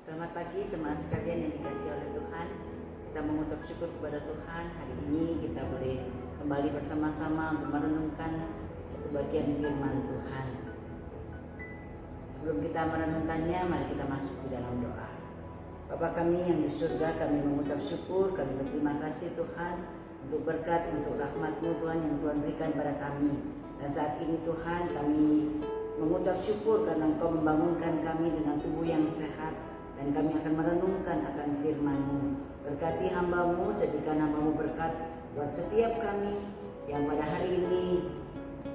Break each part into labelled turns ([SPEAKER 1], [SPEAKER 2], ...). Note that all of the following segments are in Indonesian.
[SPEAKER 1] Selamat pagi jemaat sekalian yang dikasihi oleh Tuhan. Kita mengucap syukur kepada Tuhan. Hari ini kita boleh kembali bersama-sama untuk merenungkan satu bagian firman Tuhan. Sebelum kita merenungkannya, mari kita masuk di dalam doa. Bapa kami yang di surga, kami mengucap syukur, kami berterima kasih Tuhan untuk berkat, untuk rahmat-Mu Tuhan yang Tuhan berikan pada kami. Dan saat ini Tuhan, kami mengucap syukur karena Engkau membangunkan kami dengan tubuh yang sehat. Dan kami akan merenungkan akan firman-Mu. Berkati hamba-Mu, jadikan hamba-Mu berkat buat setiap kami yang pada hari ini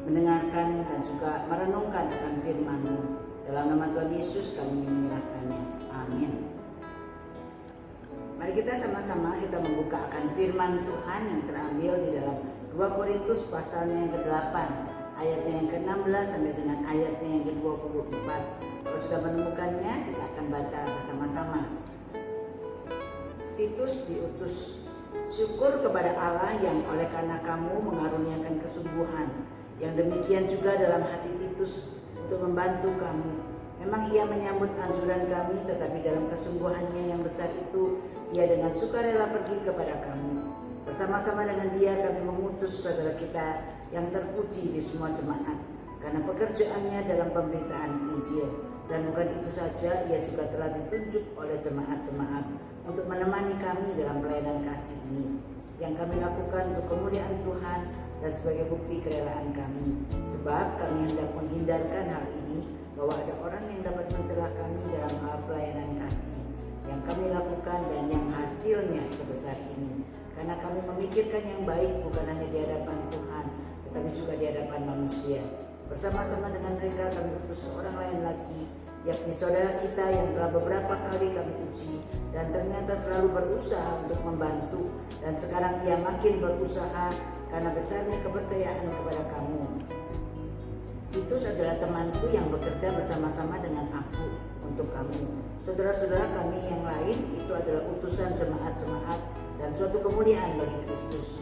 [SPEAKER 1] mendengarkan dan juga merenungkan akan firman-Mu. Dalam nama Tuhan Yesus kami menyerahkannya. Amin. Mari kita sama-sama kita membuka akan firman Tuhan yang terambil di dalam 2 Korintus pasalnya yang ke-8, ayatnya yang ke-16 sampai dengan ayatnya yang ke-24. Kalau sudah menemukannya, kita akan baca bersama-sama. Titus diutus. Syukur kepada Allah yang oleh karena kamu mengaruniakan kesungguhan, yang demikian juga dalam hati Titus untuk membantu kamu. Memang ia menyambut anjuran kami, tetapi dalam kesungguhannya yang besar itu, ia dengan sukarela pergi kepada kamu. Bersama-sama dengan dia kami mengutus saudara kita yang terpuji di semua jemaat, karena pekerjaannya dalam pemberitaan Injil. Dan bukan itu saja, ia juga telah ditunjuk oleh jemaat-jemaat untuk menemani kami dalam pelayanan kasih ini, yang kami lakukan untuk kemuliaan Tuhan dan sebagai bukti kerelaan kami. Sebab kami hendak menghindarkan hal ini, bahwa ada orang yang dapat mencela kami dalam hal pelayanan kasih yang kami lakukan dan yang hasilnya sebesar ini. Karena kami memikirkan yang baik bukan hanya di hadapan Tuhan, tetapi juga di hadapan manusia. Bersama-sama dengan mereka kami utus seorang lain lagi, yakni saudara kita yang telah beberapa kali kami uji dan ternyata selalu berusaha untuk membantu, dan sekarang ia makin berusaha karena besarnya kepercayaan kepada kamu. Titus adalah temanku yang bekerja bersama-sama dengan aku untuk kamu. Saudara-saudara kami yang lain itu adalah utusan jemaat-jemaat dan suatu kemuliaan bagi Kristus.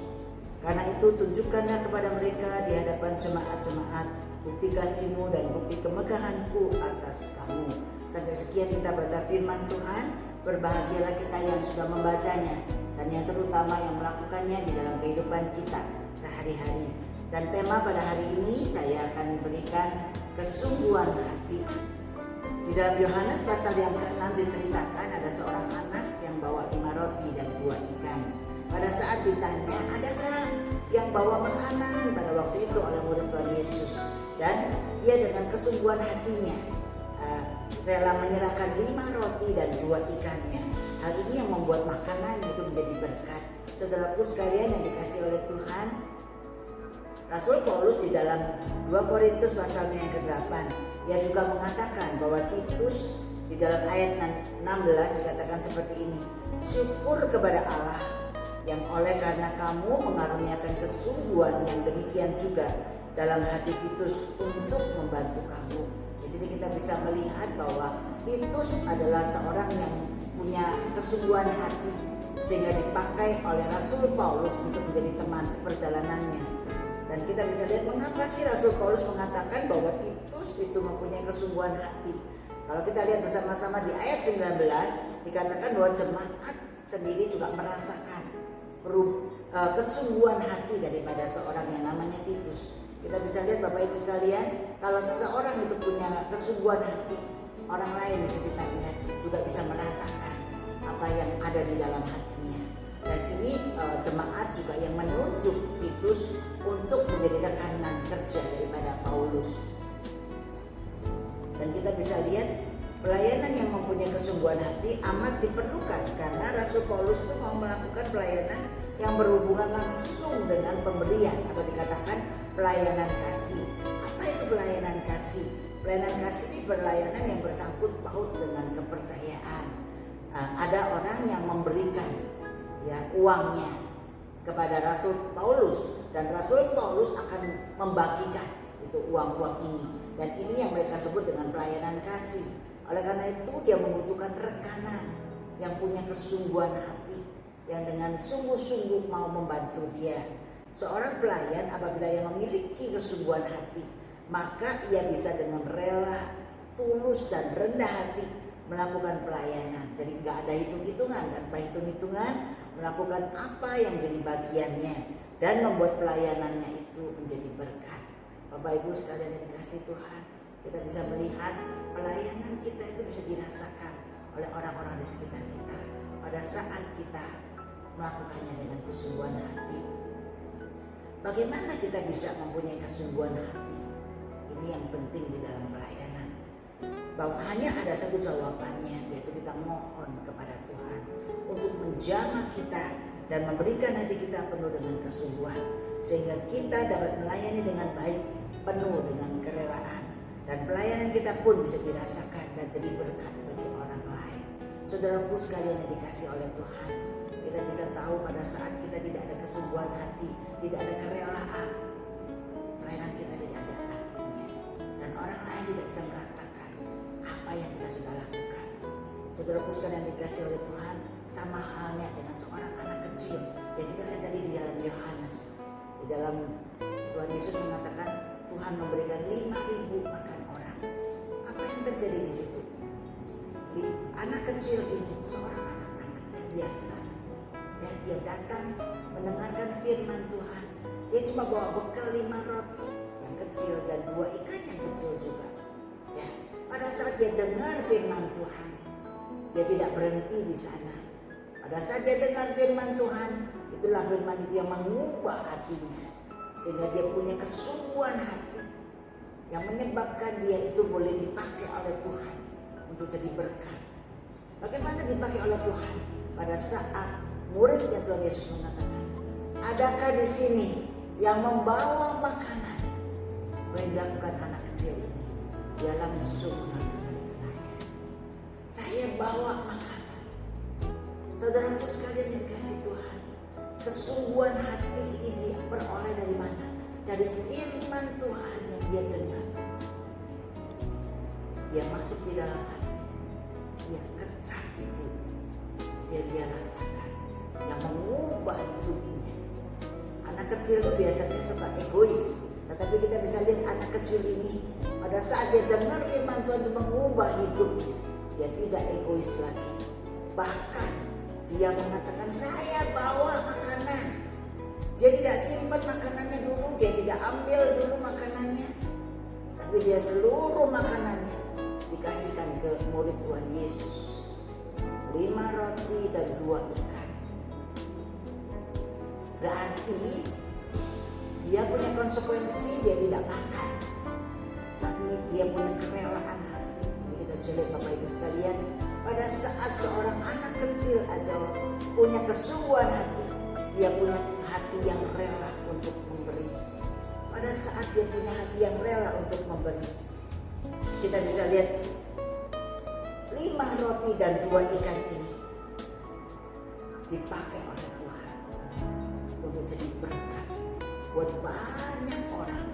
[SPEAKER 1] Karena itu tunjukkanlah kepada mereka di hadapan jemaat-jemaat bukti kasih-Mu dan bukti kemegahan-Ku atas kamu. Sampai sekian kita baca firman Tuhan. Berbahagialah kita yang sudah membacanya dan yang terutama yang melakukannya di dalam kehidupan kita sehari-hari. Dan tema pada hari ini saya akan berikan kesungguhan hati. Di dalam Yohanes pasal yang ke-6 diceritakan ada seorang anak yang bawa 5 roti dan 2 ikan. Pada saat ditanya, adakah yang bawa makanan pada waktu itu oleh murid Tuhan Yesus? Dan ia dengan kesungguhan hatinya rela menyerahkan 5 roti dan 2 ikannya. Hal ini yang membuat makanan itu menjadi berkat. Saudaraku sekalian yang dikasihi oleh Tuhan, Rasul Paulus di dalam 2 Korintus pasalnya yang ke-8, ia juga mengatakan bahwa Titus di dalam ayat 16 dikatakan seperti ini. Syukur kepada Allah yang oleh karena kamu mengaruniakan kesungguhan yang demikian juga dalam hati Titus untuk membantu kamu. Di sini kita bisa melihat bahwa Titus adalah seorang yang punya kesungguhan hati sehingga dipakai oleh Rasul Paulus untuk menjadi teman seperjalanannya. Dan kita bisa lihat mengapa sih Rasul Paulus mengatakan bahwa Titus itu mempunyai kesungguhan hati. Kalau kita lihat bersama-sama di ayat 19 dikatakan bahwa jemaat sendiri juga merasakan kesungguhan hati daripada seorang yang namanya Titus. Kita bisa lihat Bapak Ibu sekalian, kalau seseorang itu punya kesungguhan hati, orang lain di sekitarnya juga bisa merasakan apa yang ada di dalam hatinya. Dan ini jemaat juga yang menunjuk Titus untuk menjadi rekanan kerja daripada Paulus. Dan kita bisa lihat pelayanan yang mempunyai kesungguhan hati amat diperlukan, karena Rasul Paulus itu mau melakukan pelayanan yang berhubungan langsung dengan pemberian atau dikatakan pelayanan kasih. Apa itu pelayanan kasih? Pelayanan kasih ini pelayanan yang bersangkut paut dengan kepercayaan. Ada orang yang memberikan uangnya kepada Rasul Paulus, dan Rasul Paulus akan membagikan itu uang-uang ini, dan ini yang mereka sebut dengan pelayanan kasih. Oleh karena itu dia membutuhkan rekanan yang punya kesungguhan hati, yang dengan sungguh-sungguh mau membantu dia. Seorang pelayan apabila ia memiliki kesungguhan hati, maka ia bisa dengan rela, tulus dan rendah hati melakukan pelayanan. Jadi nggak ada hitung-hitungan, tanpa hitung-hitungan melakukan apa yang jadi bagiannya dan membuat pelayanannya itu menjadi berkat. Bapak Ibu sekalian yang dikasihi Tuhan, kita bisa melihat pelayanan kita itu bisa dirasakan oleh orang-orang di sekitar kita pada saat kita melakukannya dengan kesungguhan hati. Bagaimana kita bisa mempunyai kesungguhan hati? Ini yang penting di dalam pelayanan. Bahwa hanya ada satu jawabannya, yaitu kita mohon kepada Tuhan untuk menjamah kita dan memberikan hati kita penuh dengan kesungguhan, sehingga kita dapat melayani dengan baik, penuh dengan kerelaan, dan pelayanan kita pun bisa dirasakan dan jadi berkat bagi orang lain. Saudaraku sekalian yang dikasihi oleh Tuhan, kita bisa tahu pada saat kita tidak ada kesungguhan hati, tidak ada kerelaan, pelayanan kita tidak ada artinya, dan orang lain tidak bisa merasakan apa yang kita sudah lakukan. Saudaraku sekalian yang dikasihi oleh Tuhan, sama halnya dengan seorang anak kecil yang kita lihat tadi di dalam Yohanes. Di dalam Tuhan Yesus mengatakan Tuhan memberikan 5.000 makan orang. Apa yang terjadi di situ? Anak kecil ini seorang anak-anak yang biasa. Ya, dia datang mendengarkan firman Tuhan. Dia cuma bawa bekal 5 roti yang kecil dan 2 ikan yang kecil juga. Ya, pada saat dia dengar firman Tuhan, dia tidak berhenti di sana. Pada saat dia dengar firman Tuhan, itulah firman itu yang mengubah hatinya, sehingga dia punya kesungguhan hati yang menyebabkan dia itu boleh dipakai oleh Tuhan untuk jadi berkat. Bagaimana dipakai oleh Tuhan? Pada saat muridnya Tuhan Yesus mengatakan, adakah di sini yang membawa makanan? Apa yang dilakukan anak kecil ini? Dia langsung mengatakan, saya bawa makanan. Saudaraku sekalian yang dikasihi Tuhan, kesungguhan hati ini diperoleh dari mana? Dari firman Tuhan yang dia dengar. Dia masuk di dalam hati, dia kecap itu, dia rasakan, yang mengubah hidupnya. Anak kecil itu biasanya suka egois, tetapi kita bisa lihat anak kecil ini pada saat dia dengar firman Tuhan itu mengubah hidupnya. Dia tidak egois lagi, bahkan dia mengatakan saya bawa makanan. Dia tidak simpan makanannya dulu, dia tidak ambil dulu makanannya, tapi dia seluruh makanannya dikasihkan ke murid Tuhan Yesus. 5 roti dan 2 ikan. Berarti dia punya konsekuensi, dia tidak makan, tapi dia punya kerelaan hati. Jadi kita bisa lihat Bapak Ibu sekalian, pada saat seorang anak kecil aja punya kesungguhan hati, dia punya hati yang rela untuk memberi. Pada saat dia punya hati yang rela untuk memberi, kita bisa lihat 5 roti dan 2 ikan ini dipakai oleh Tuhan untuk jadi berkat buat banyak orang.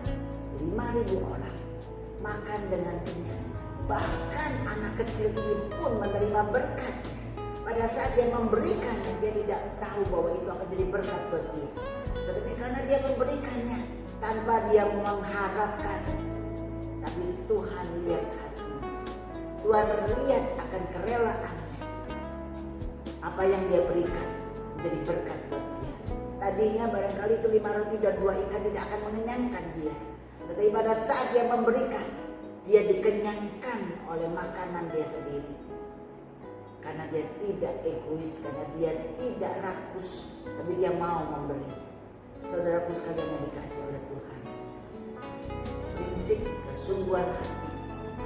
[SPEAKER 1] 5.000 orang makan dengan kenyang. Bahkan anak kecil ini pun menerima berkat. Pada saat dia memberikannya, dia tidak tahu bahwa itu akan jadi berkat buat dia. Tetapi karena dia memberikannya tanpa dia mengharapkan, tapi Tuhan lihat hati. Tuhan lihat akan kerelaannya. Apa yang dia berikan menjadi berkat buat dia. Tadinya barangkali itu 5 roti dan 2 ikan tidak akan mengenyangkan dia. Tetapi pada saat dia memberikan, dia dikenyangkan oleh makanan dia sendiri. Karena dia tidak egois, karena dia tidak rakus, tapi dia mau memberi. Saudaraku sekalian yang dikasihi oleh Tuhan, prinsip kesungguhan hati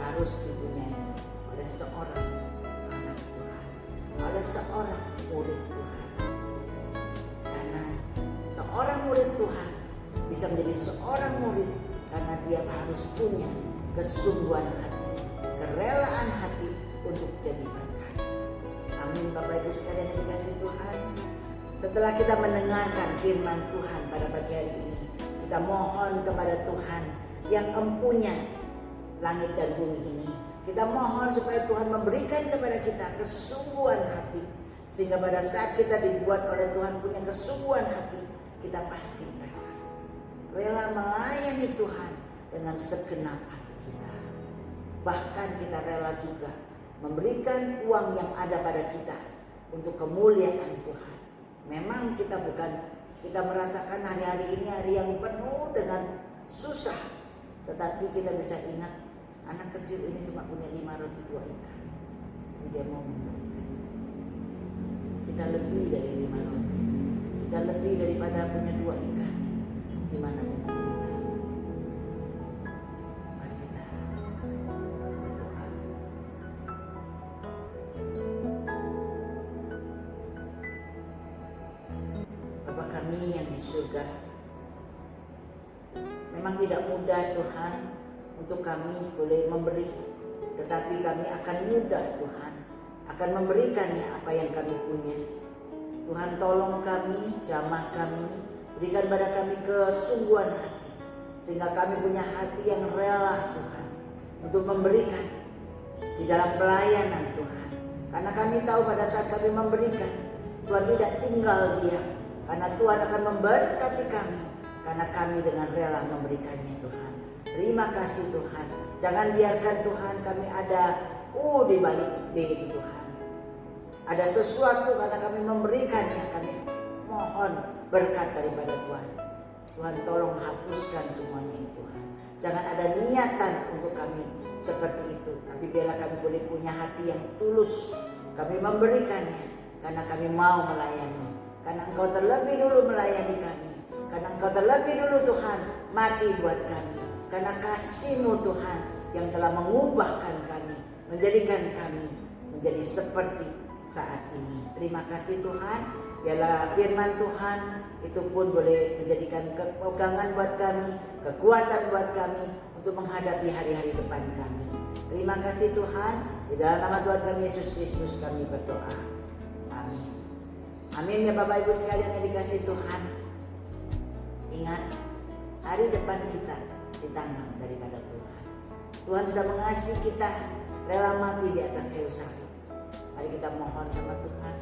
[SPEAKER 1] harus dipunyai oleh seorang anak Tuhan, oleh seorang murid Tuhan. Karena seorang murid Tuhan bisa menjadi seorang murid karena dia harus punya kesungguhan hati, kerelaan hati untuk jadi berkat. Amin Bapak Ibu sekalian yang dikasihi Tuhan. Setelah kita mendengarkan firman Tuhan pada pagi hari ini, kita mohon kepada Tuhan yang empunya langit dan bumi ini. Kita mohon supaya Tuhan memberikan kepada kita kesungguhan hati, sehingga pada saat kita dibuat oleh Tuhan punya kesungguhan hati, kita pasti rela melayani Tuhan dengan segenap hati kita. Bahkan kita rela juga memberikan uang yang ada pada kita untuk kemuliaan Tuhan. Memang kita merasakan hari-hari ini hari yang penuh dengan susah, tetapi kita bisa ingat anak kecil ini cuma punya 5 roti 2 ikan. Tapi dia mau memberikan. Kita lebih dari 5 roti. Kita lebih daripada punya 2 ikan. Di mana kita? Mari kita berdoa. Bapa kami yang di surga, memang tidak mudah Tuhan untuk kami boleh memberi, tetapi kami akan mudah Tuhan akan memberikannya apa yang kami punya. Tuhan tolong kami, jamah kami, berikan pada kami kesungguhan hati, sehingga kami punya hati yang rela Tuhan untuk memberikan di dalam pelayanan Tuhan. Karena kami tahu pada saat kami memberikan, Tuhan tidak tinggal diam, karena Tuhan akan memberkati kami, karena kami dengan rela memberikannya Tuhan. Terima kasih Tuhan. Jangan biarkan Tuhan kami ada di balik B itu Tuhan. Ada sesuatu karena kami memberikannya, kami mohon berkat daripada Tuhan. Tuhan tolong hapuskan semuanya itu Tuhan. Jangan ada niatan untuk kami seperti itu, tapi biarlah kami boleh punya hati yang tulus. Kami memberikannya karena kami mau melayani. Karena Engkau terlebih dulu melayani kami. Karena Engkau terlebih dulu Tuhan mati buat kami. Karena kasih-Mu Tuhan yang telah mengubahkan kami, menjadikan kami menjadi seperti saat ini. Terima kasih Tuhan. Biarlah firman Tuhan itu pun boleh menjadikan kepegangan buat kami, kekuatan buat kami untuk menghadapi hari-hari depan kami. Terima kasih Tuhan. Di dalam nama Tuhan kami Yesus Kristus kami berdoa. Amin. Amin ya Bapak Ibu sekalian yang dikasihi Tuhan. Ingat, hari depan kita di tangan daripada Tuhan. Tuhan sudah mengasihi kita, rela mati di atas kayu salib. Mari kita mohon sama Tuhan,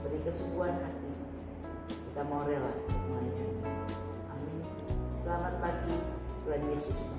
[SPEAKER 1] beri kesungguhan hati. Kita mau rela melayani. Amin. Selamat pagi, Tuhan Yesus.